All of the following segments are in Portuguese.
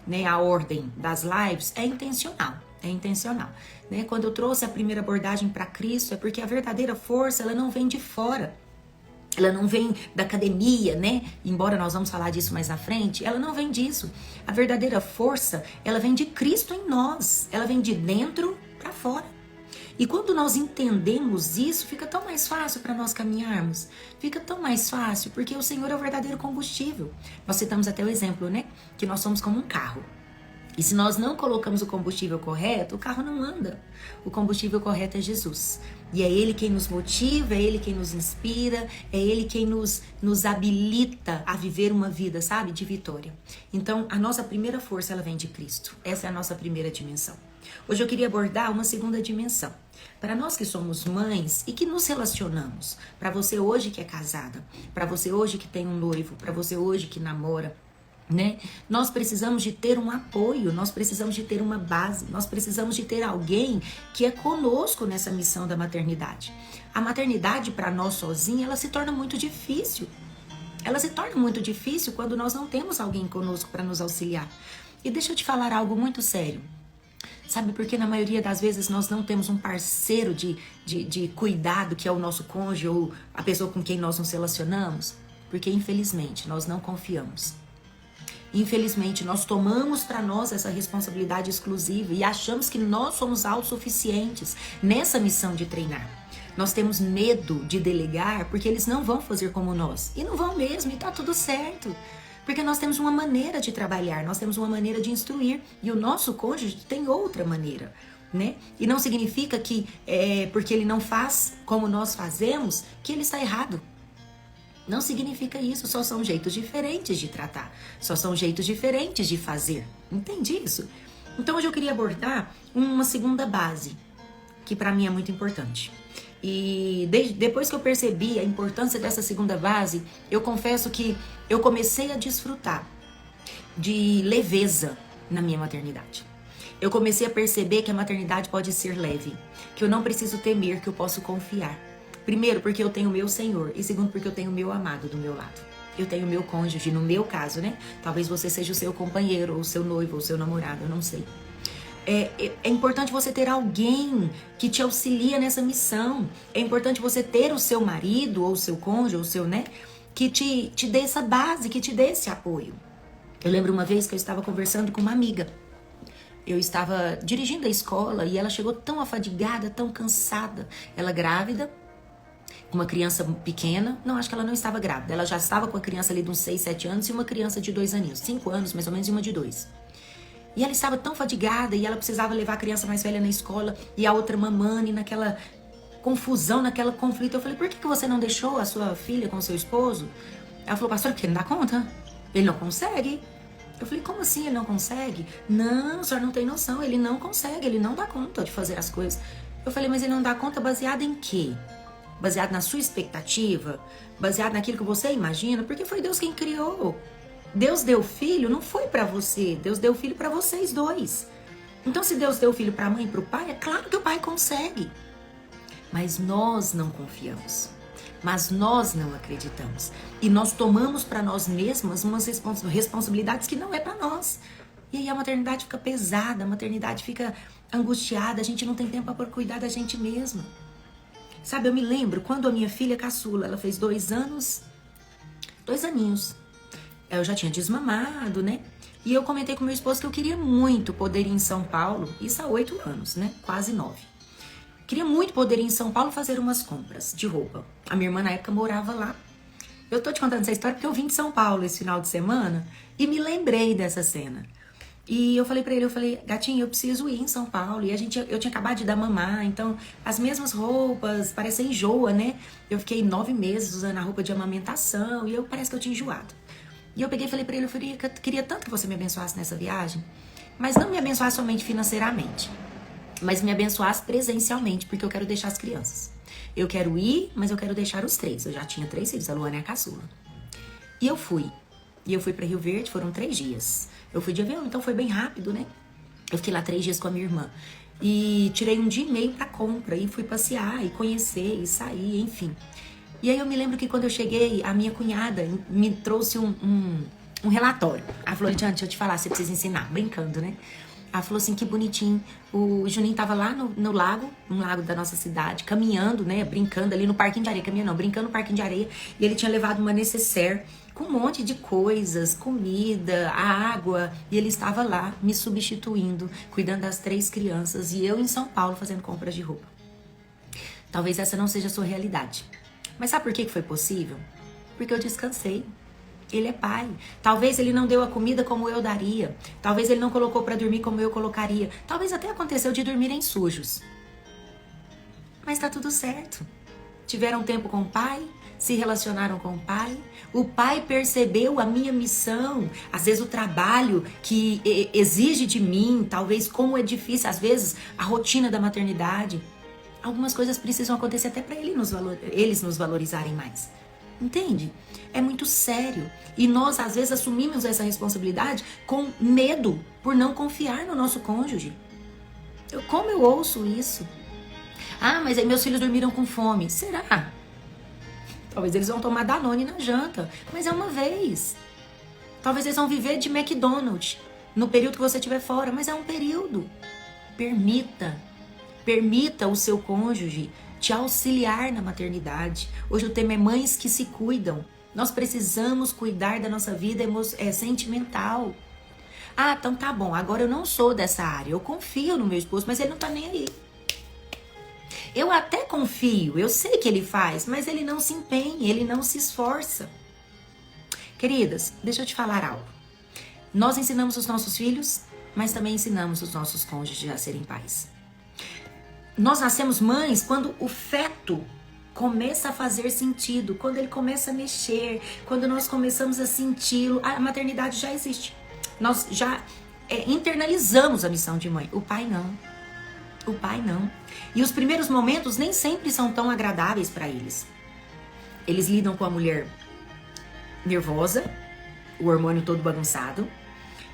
né, a ordem das lives, é intencional. É intencional, né? Quando eu trouxe a primeira abordagem para Cristo, é porque a verdadeira força, ela não vem de fora. Ela não vem da academia, né? Embora nós vamos falar disso mais na frente, ela não vem disso. A verdadeira força, ela vem de Cristo em nós. Ela vem de dentro para fora. E quando nós entendemos isso, fica tão mais fácil para nós caminharmos. Fica tão mais fácil, porque o Senhor é o verdadeiro combustível. Nós citamos até o exemplo, né? Que nós somos como um carro. E se nós não colocamos o combustível correto, o carro não anda. O combustível correto é Jesus. E é Ele quem nos motiva, é Ele quem nos inspira, é Ele quem nos habilita a viver uma vida, sabe, de vitória. Então, a nossa primeira força, ela vem de Cristo. Essa é a nossa primeira dimensão. Hoje eu queria abordar uma segunda dimensão. Para nós que somos mães e que nos relacionamos, para você hoje que é casada, para você hoje que tem um noivo, para você hoje que namora, né? Nós precisamos de ter um apoio, nós precisamos de ter uma base, nós precisamos de ter alguém que é conosco nessa missão da maternidade. A maternidade para nós sozinha, ela se torna muito difícil. Ela se torna muito difícil quando nós não temos alguém conosco para nos auxiliar. E deixa eu te falar algo muito sério. Sabe, porque na maioria das vezes nós não temos um parceiro de cuidado, que é o nosso cônjuge ou a pessoa com quem nós nos relacionamos? Porque infelizmente nós não confiamos. Infelizmente, nós tomamos para nós essa responsabilidade exclusiva e achamos que nós somos autossuficientes nessa missão de treinar. Nós temos medo de delegar porque eles não vão fazer como nós. E não vão mesmo, e tá tudo certo. Porque nós temos uma maneira de trabalhar, nós temos uma maneira de instruir. E o nosso cônjuge tem outra maneira, né? E não significa que porque ele não faz como nós fazemos, que ele está errado. Não significa isso, só são jeitos diferentes de tratar, só são jeitos diferentes de fazer. Entende isso? Então hoje eu queria abordar uma segunda base, que para mim é muito importante. E depois que eu percebi a importância dessa segunda base, eu confesso que eu comecei a desfrutar de leveza na minha maternidade. Eu comecei a perceber que a maternidade pode ser leve, que eu não preciso temer, que eu posso confiar. Primeiro, porque eu tenho o meu Senhor. E segundo, porque eu tenho o meu amado do meu lado. Eu tenho o meu cônjuge, no meu caso, né? Talvez você seja o seu companheiro, ou o seu noivo, ou o seu namorado, eu não sei. É importante você ter alguém que te auxilia nessa missão. É importante você ter o seu marido, ou o seu cônjuge, ou o seu, né? Que te dê essa base, que te dê esse apoio. Eu lembro uma vez que eu estava conversando com uma amiga. Eu estava dirigindo a escola e ela chegou tão afadigada, tão cansada. Ela grávida, uma criança pequena, não, acho que ela não estava grávida, ela já estava com a criança ali de uns 6, 7 anos e uma criança de 2 aninhos, 5 anos mais ou menos e uma de 2. E ela estava tão fadigada e ela precisava levar a criança mais velha na escola e a outra mamando e naquela confusão, naquela conflito. Eu falei, por que você não deixou a sua filha com o seu esposo? Ela falou, pastor, porque ele não dá conta, ele não consegue. Eu falei, como assim ele não consegue? Não, a senhora não tem noção, ele não consegue, ele não dá conta de fazer as coisas. Eu falei, mas ele não dá conta baseado em quê? Baseado na sua expectativa, baseado naquilo que você imagina, porque foi Deus quem criou. Deus deu filho, não foi para você, Deus deu filho para vocês dois. Então se Deus deu filho para a mãe e para o pai, é claro que o pai consegue. Mas nós não confiamos, mas nós não acreditamos. E nós tomamos para nós mesmas umas responsabilidades que não é para nós. E aí a maternidade fica pesada, a maternidade fica angustiada, a gente não tem tempo para cuidar da gente mesma. Sabe, eu me lembro quando a minha filha caçula, ela fez 2 anos, 2 aninhos. Eu já tinha desmamado, né? E eu comentei com meu esposo que eu queria muito poder ir em São Paulo, isso há 8 anos, né? Quase 9. Queria muito poder ir em São Paulo fazer umas compras de roupa. A minha irmã na época morava lá. Eu tô te contando essa história porque eu vim de São Paulo esse final de semana e me lembrei dessa cena. E eu falei pra ele, gatinho, eu preciso ir em São Paulo. E eu tinha acabado de dar mamar, então as mesmas roupas, parece enjoa, né? Eu fiquei 9 meses usando a roupa de amamentação e parece que eu tinha enjoado. E eu peguei e falei pra ele, eu queria tanto que você me abençoasse nessa viagem, mas não me abençoasse somente financeiramente, mas me abençoasse presencialmente, porque eu quero deixar as crianças. Eu quero ir, mas eu quero deixar os 3. Eu já tinha 3 filhos, a Luana é a caçula. E eu fui. E eu fui pra Rio Verde, foram 3 dias. Eu fui de avião, então foi bem rápido, né? Eu fiquei lá 3 dias com a minha irmã. E tirei 1 dia e meio pra compra. E fui passear, e conhecer, e sair, enfim. E aí eu me lembro que quando eu cheguei, a minha cunhada me trouxe um relatório. Ela falou, Lidiane, deixa eu te falar, você precisa ensinar. Brincando, né? Ela falou assim, que bonitinho. O Juninho tava lá no lago, um lago da nossa cidade, caminhando, né? Brincando ali no parquinho de areia. Caminhando não, brincando no parquinho de areia. E ele tinha levado uma necessaire com um monte de coisas, comida, água. E ele estava lá, me substituindo, cuidando das 3 crianças. E eu em São Paulo, fazendo compras de roupa. Talvez essa não seja a sua realidade. Mas sabe por que foi possível? Porque eu descansei. Ele é pai. Talvez ele não deu a comida como eu daria. Talvez ele não colocou para dormir como eu colocaria. Talvez até aconteceu de dormirem sujos. Mas tá tudo certo. Tiveram tempo com o pai, se relacionaram com o pai. O pai percebeu a minha missão. Às vezes o trabalho que exige de mim, talvez como é difícil, às vezes a rotina da maternidade. Algumas coisas precisam acontecer até para eles nos valorizarem mais. Entende? É muito sério. E nós, às vezes, assumimos essa responsabilidade com medo por não confiar no nosso cônjuge. Como eu ouço isso? Ah, mas aí meus filhos dormiram com fome. Será? Talvez eles vão tomar Danone na janta. Mas é uma vez. Talvez eles vão viver de McDonald's no período que você estiver fora. Mas é um período. Permita o seu cônjuge te auxiliar na maternidade. Hoje o tema é mães que se cuidam. Nós precisamos cuidar da nossa vida sentimental. Ah, então tá bom, agora eu não sou dessa área. Eu confio no meu esposo, mas ele não tá nem aí. Eu até confio, eu sei que ele faz, mas ele não se empenha, ele não se esforça. Queridas, deixa eu te falar algo. Nós ensinamos os nossos filhos, mas também ensinamos os nossos cônjuges a serem pais. Nós nascemos mães quando o feto começa a fazer sentido, quando ele começa a mexer, quando nós começamos a senti-lo, a maternidade já existe. Nós já internalizamos a missão de mãe. O pai não. O pai não. E os primeiros momentos nem sempre são tão agradáveis para eles. Eles lidam com a mulher nervosa, o hormônio todo bagunçado.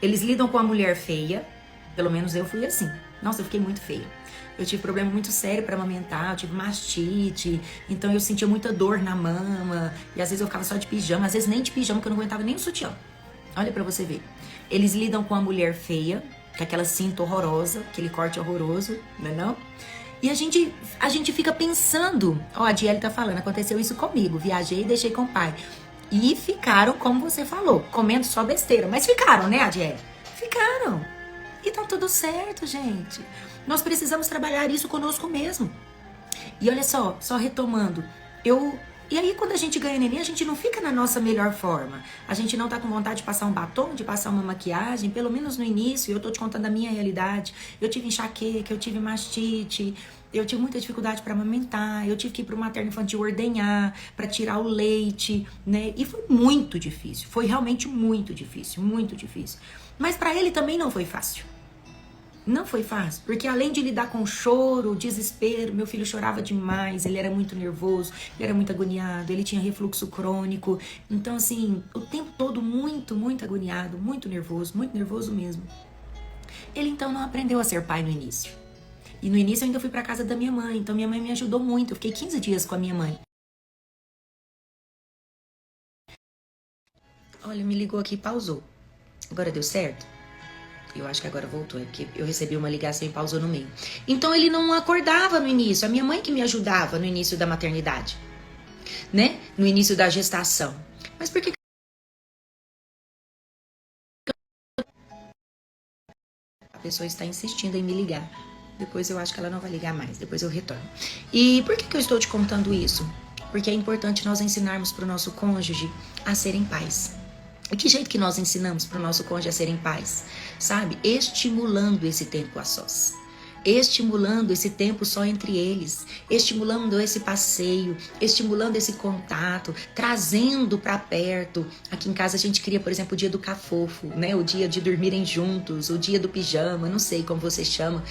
Eles lidam com a mulher feia. Pelo menos eu fui assim. Nossa, eu fiquei muito feia. Eu tive problema muito sério para amamentar, eu tive mastite, então eu sentia muita dor na mama, e às vezes eu ficava só de pijama, às vezes nem de pijama, porque eu não aguentava nem o sutiã. Olha pra você ver. Eles lidam com a mulher feia, com aquela cinta horrorosa, aquele corte horroroso, não é não? E a gente fica pensando, ó, a Diele tá falando, aconteceu isso comigo, viajei e deixei com o pai. E ficaram, como você falou, comendo só besteira, mas ficaram, né, Diele? Ficaram. E tá tudo certo, gente. Nós precisamos trabalhar isso conosco mesmo. E olha só retomando, e aí quando a gente ganha neném, a gente não fica na nossa melhor forma. A gente não tá com vontade de passar um batom, de passar uma maquiagem, pelo menos no início. Eu tô te contando a minha realidade. Eu tive enxaqueca, eu tive mastite, eu tive muita dificuldade para amamentar, eu tive que ir pro materno infantil ordenhar, para tirar o leite, né? E foi muito difícil, foi realmente muito difícil, muito difícil. Mas para ele também não foi fácil. Não foi fácil, porque além de lidar com o choro, o desespero, meu filho chorava demais, ele era muito nervoso, ele era muito agoniado, ele tinha refluxo crônico. Então, assim, o tempo todo muito, muito agoniado, muito nervoso mesmo. Ele, então, não aprendeu a ser pai no início. E no início eu ainda fui pra casa da minha mãe, então minha mãe me ajudou muito. Eu fiquei 15 dias com a minha mãe. Olha, me ligou aqui e pausou. Agora deu certo? Eu acho que agora voltou, é porque eu recebi uma ligação e pausou no meio. Então ele não acordava no início, a minha mãe que me ajudava no início da maternidade, né? No início da gestação. Mas por que a pessoa está insistindo em me ligar? Depois eu acho que ela não vai ligar mais, depois eu retorno. E por que eu estou te contando isso? Porque é importante nós ensinarmos para o nosso cônjuge a serem pais. E que jeito que nós ensinamos para o nosso cônjuge a serem pais? Sabe? Estimulando esse tempo a sós. Estimulando esse tempo só entre eles. Estimulando esse passeio. Estimulando esse contato. Trazendo para perto. Aqui em casa a gente cria, por exemplo, o dia do cafofo, né? O dia de dormirem juntos. O dia do pijama. Não sei como você chama.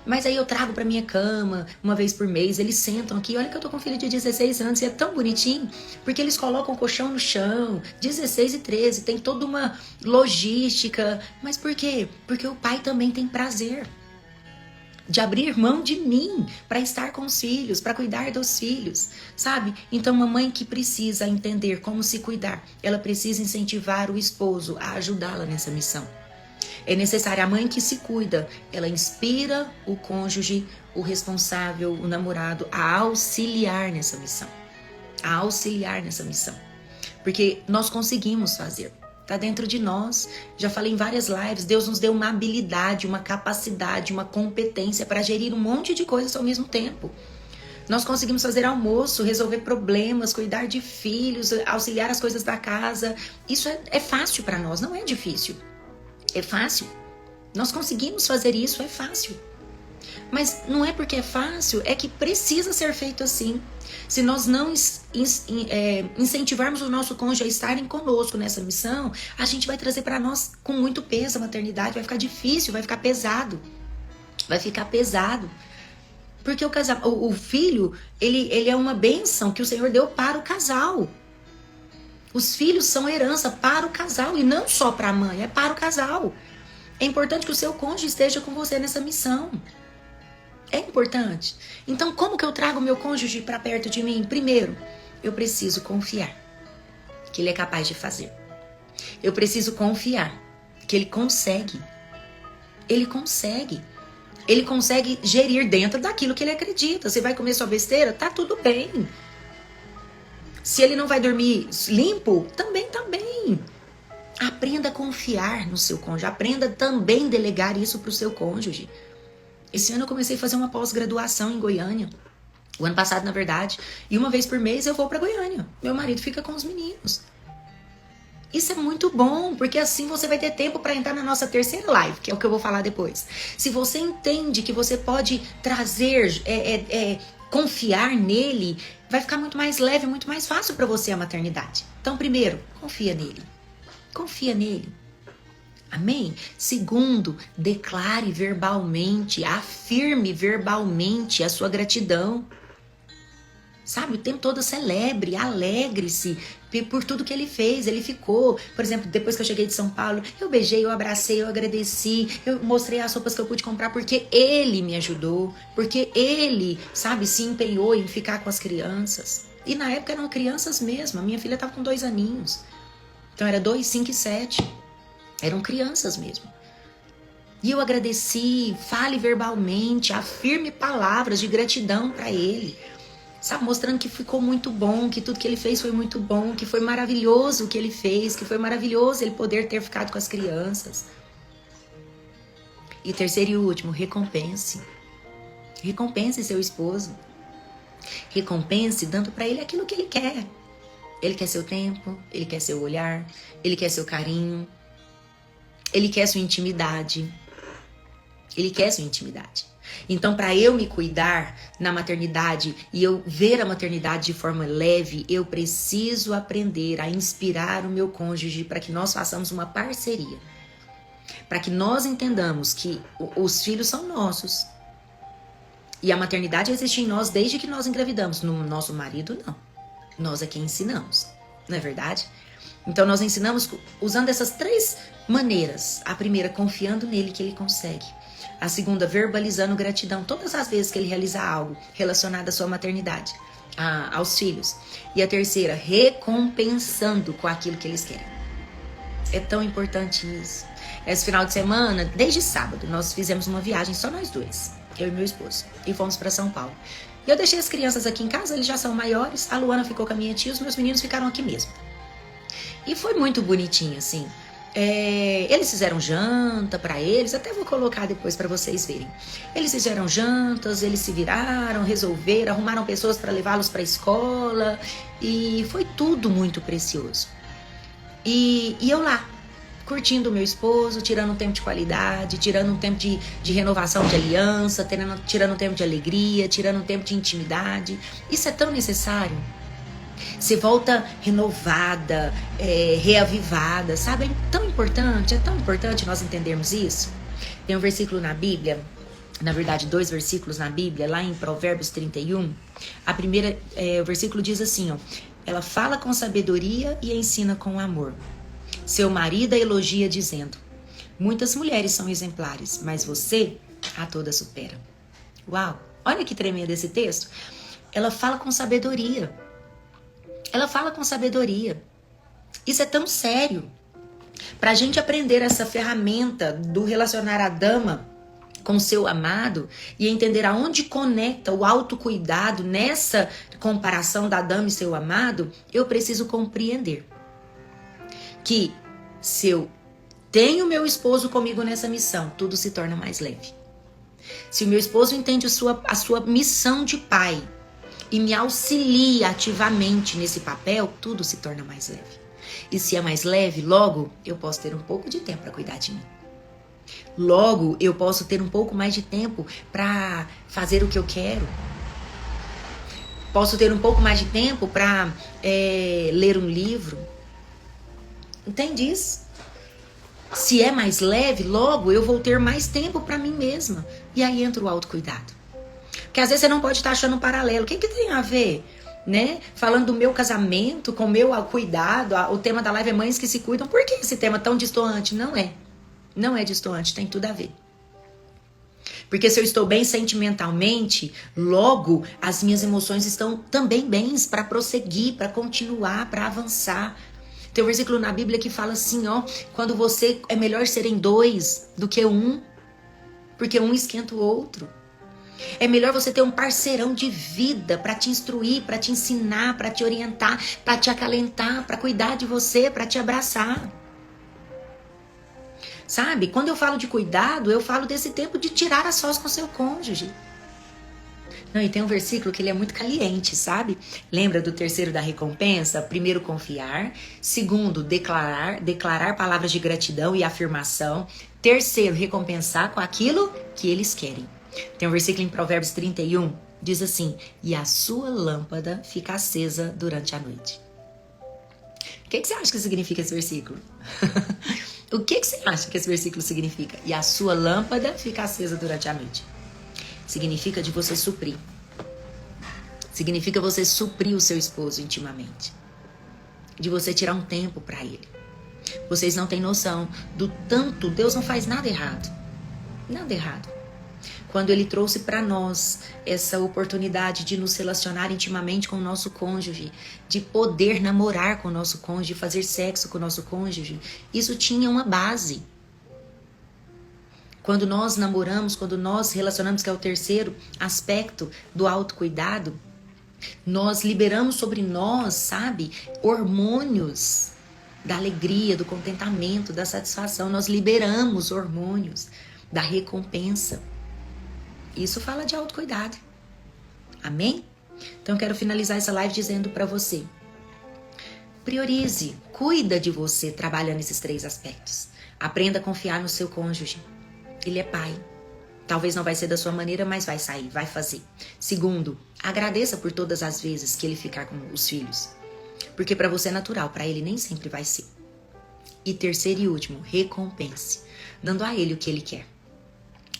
Mas aí eu trago pra minha cama uma vez por mês, eles sentam aqui, olha que eu tô com um filho de 16 anos e é tão bonitinho, porque eles colocam o colchão no chão, 16 e 13, tem toda uma logística. Mas por quê? Porque o pai também tem prazer. de abrir mão de mim para estar com os filhos, para cuidar dos filhos, sabe? Então, uma mãe que precisa entender como se cuidar, ela precisa incentivar o esposo a ajudá-la nessa missão. É necessária a mãe que se cuida, ela inspira o cônjuge, o responsável, o namorado, a auxiliar nessa missão. A auxiliar nessa missão. Porque nós conseguimos fazer. Está dentro de nós. Já falei em várias lives, Deus nos deu uma habilidade, uma capacidade, uma competência para gerir um monte de coisas ao mesmo tempo. Nós conseguimos fazer almoço, resolver problemas, cuidar de filhos, auxiliar as coisas da casa. Isso é fácil para nós, não é difícil. É fácil. Nós conseguimos fazer isso, é fácil. Mas não é porque é fácil, é que precisa ser feito assim. Se nós não incentivarmos o nosso cônjuge a estarem conosco nessa missão, a gente vai trazer para nós com muito peso a maternidade, vai ficar difícil, vai ficar pesado. Vai ficar pesado. Porque o filho, ele é uma bênção que o Senhor deu para o casal. Os filhos são herança para o casal e não só para a mãe, é para o casal. É importante que o seu cônjuge esteja com você nessa missão. É importante. Então, como que eu trago o meu cônjuge para perto de mim? Primeiro, eu preciso confiar que ele é capaz de fazer. Eu preciso confiar que ele consegue. Ele consegue. Ele consegue gerir dentro daquilo que ele acredita. Você vai comer sua besteira? Tá tudo bem. Se ele não vai dormir limpo, também tá bem. Aprenda a confiar no seu cônjuge. Aprenda também a delegar isso para o seu cônjuge. Esse ano eu comecei a fazer uma pós-graduação em Goiânia. O ano passado, na verdade. E uma vez por mês eu vou para Goiânia. Meu marido fica com os meninos. Isso é muito bom, porque assim você vai ter tempo para entrar na nossa terceira live, que é o que eu vou falar depois. Se você entende que você pode trazer, confiar nele, vai ficar muito mais leve, muito mais fácil para você a maternidade. Então, primeiro, confia nele. Confia nele. Amém? Segundo, declare verbalmente, afirme verbalmente a sua gratidão. Sabe, o tempo todo celebre, alegre-se por tudo que ele fez. Ele ficou, por exemplo, depois que eu cheguei de São Paulo, eu beijei, eu abracei, eu agradeci, eu mostrei as roupas que eu pude comprar porque ele me ajudou, porque ele, sabe, se empenhou em ficar com as crianças. E na época eram crianças mesmo, a minha filha estava com 2 aninhos. Então era 2, 5 e 7. Eram crianças mesmo. E eu agradeci, fale verbalmente, afirme palavras de gratidão para ele. Sabe, mostrando que ficou muito bom, que tudo que ele fez foi muito bom, que foi maravilhoso o que ele fez, que foi maravilhoso ele poder ter ficado com as crianças. E terceiro e último, recompense. Recompense seu esposo. Recompense dando para ele aquilo que ele quer. Ele quer seu tempo, ele quer seu olhar, ele quer seu carinho. Ele quer sua intimidade. Ele quer sua intimidade. Então, para eu me cuidar na maternidade e eu ver a maternidade de forma leve, eu preciso aprender a inspirar o meu cônjuge para que nós façamos uma parceria. Para que nós entendamos que os filhos são nossos. E a maternidade existe em nós desde que nós engravidamos. No nosso marido, não. Nós é quem ensinamos. Não é verdade? Então, nós ensinamos usando essas 3 maneiras. A primeira, confiando nele que ele consegue. A segunda, verbalizando gratidão todas as vezes que ele realiza algo relacionado à sua maternidade, aos filhos. E a terceira, recompensando com aquilo que eles querem. É tão importante isso. Esse final de semana, desde sábado, nós fizemos uma viagem, só nós 2, eu e meu esposo, e fomos para São Paulo. E eu deixei as crianças aqui em casa, eles já são maiores, a Luana ficou com a minha tia, os meus meninos ficaram aqui mesmo. E foi muito bonitinho, assim. Eles fizeram janta para eles, até vou colocar depois para vocês verem. Eles fizeram jantas, eles se viraram, resolveram, arrumaram pessoas para levá-los para a escola e foi tudo muito precioso. E eu lá, curtindo o meu esposo, tirando um tempo de qualidade, tirando um tempo de renovação de aliança, tirando um tempo de alegria, tirando um tempo de intimidade. Isso é tão necessário. Você volta renovada, reavivada, sabe? É tão importante nós entendermos isso. Tem um versículo na Bíblia, na verdade 2 versículos na Bíblia, lá em Provérbios 31. O versículo diz assim, ó: ela fala com sabedoria e ensina com amor. Seu marido a elogia dizendo: muitas mulheres são exemplares, mas você a todas supera. Uau! Olha que tremendo esse texto. Ela fala com sabedoria. Ela fala com sabedoria. Isso é tão sério. Para a gente aprender essa ferramenta do relacionar a dama com seu amado e entender aonde conecta o autocuidado nessa comparação da dama e seu amado, eu preciso compreender que se eu tenho meu esposo comigo nessa missão, tudo se torna mais leve. Se o meu esposo entende a sua missão de pai e me auxilia ativamente nesse papel, tudo se torna mais leve. E se é mais leve, logo eu posso ter um pouco de tempo para cuidar de mim. Logo eu posso ter um pouco mais de tempo para fazer o que eu quero. Posso ter um pouco mais de tempo para ler um livro. Entende isso? Se é mais leve, logo eu vou ter mais tempo para mim mesma. E aí entra o autocuidado. Porque às vezes você não pode estar achando um paralelo. O que tem a ver? Né? Falando do meu casamento, com o meu cuidado, o tema da live é mães que se cuidam. Por que esse tema tão distoante? Não é. Não é distoante, tem tudo a ver. Porque se eu estou bem sentimentalmente, logo as minhas emoções estão também bens para prosseguir, para continuar, para avançar. Tem um versículo na Bíblia que fala assim, ó, quando você é melhor serem dois do que um, porque um esquenta o outro. É melhor você ter um parceirão de vida para te instruir, para te ensinar, para te orientar, para te acalentar, para cuidar de você, para te abraçar. Sabe? Quando eu falo de cuidado, eu falo desse tempo de tirar a sós com seu cônjuge. Não, e tem um versículo que ele é muito caliente, sabe? Lembra do terceiro da recompensa? Primeiro, confiar. Segundo, declarar palavras de gratidão e afirmação. Terceiro, recompensar com aquilo que eles querem. Tem um versículo em Provérbios 31, diz assim, e a sua lâmpada fica acesa durante a noite. O que você acha que significa esse versículo? O que você acha que esse versículo significa? E a sua lâmpada fica acesa durante a noite. Significa de você suprir. Significa você suprir o seu esposo intimamente. De você tirar um tempo para ele. Vocês não têm noção do tanto. Deus não faz nada errado. Nada errado. Quando ele trouxe para nós essa oportunidade de nos relacionar intimamente com o nosso cônjuge, de poder namorar com o nosso cônjuge, fazer sexo com o nosso cônjuge, isso tinha uma base. Quando nós namoramos, quando nós relacionamos, que é o terceiro aspecto do autocuidado, nós liberamos sobre nós, sabe, hormônios da alegria, do contentamento, da satisfação. Nós liberamos hormônios da recompensa. Isso fala de autocuidado. Amém? Então eu quero finalizar essa live dizendo para você: priorize, cuida de você trabalhando esses três aspectos. Aprenda a confiar no seu cônjuge. Ele é pai. Talvez não vai ser da sua maneira, mas vai sair, vai fazer. Segundo, agradeça por todas as vezes que ele ficar com os filhos. Porque para você é natural, para ele nem sempre vai ser. E terceiro e último, recompense, dando a ele o que ele quer.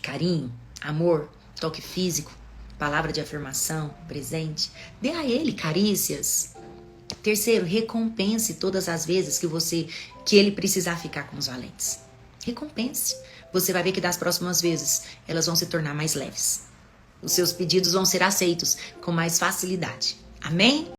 Carinho, amor, toque físico, palavra de afirmação, presente. Dê a ele carícias. Terceiro, recompense todas as vezes que ele precisar ficar com os valentes. Recompense. Você vai ver que das próximas vezes elas vão se tornar mais leves. Os seus pedidos vão ser aceitos com mais facilidade. Amém?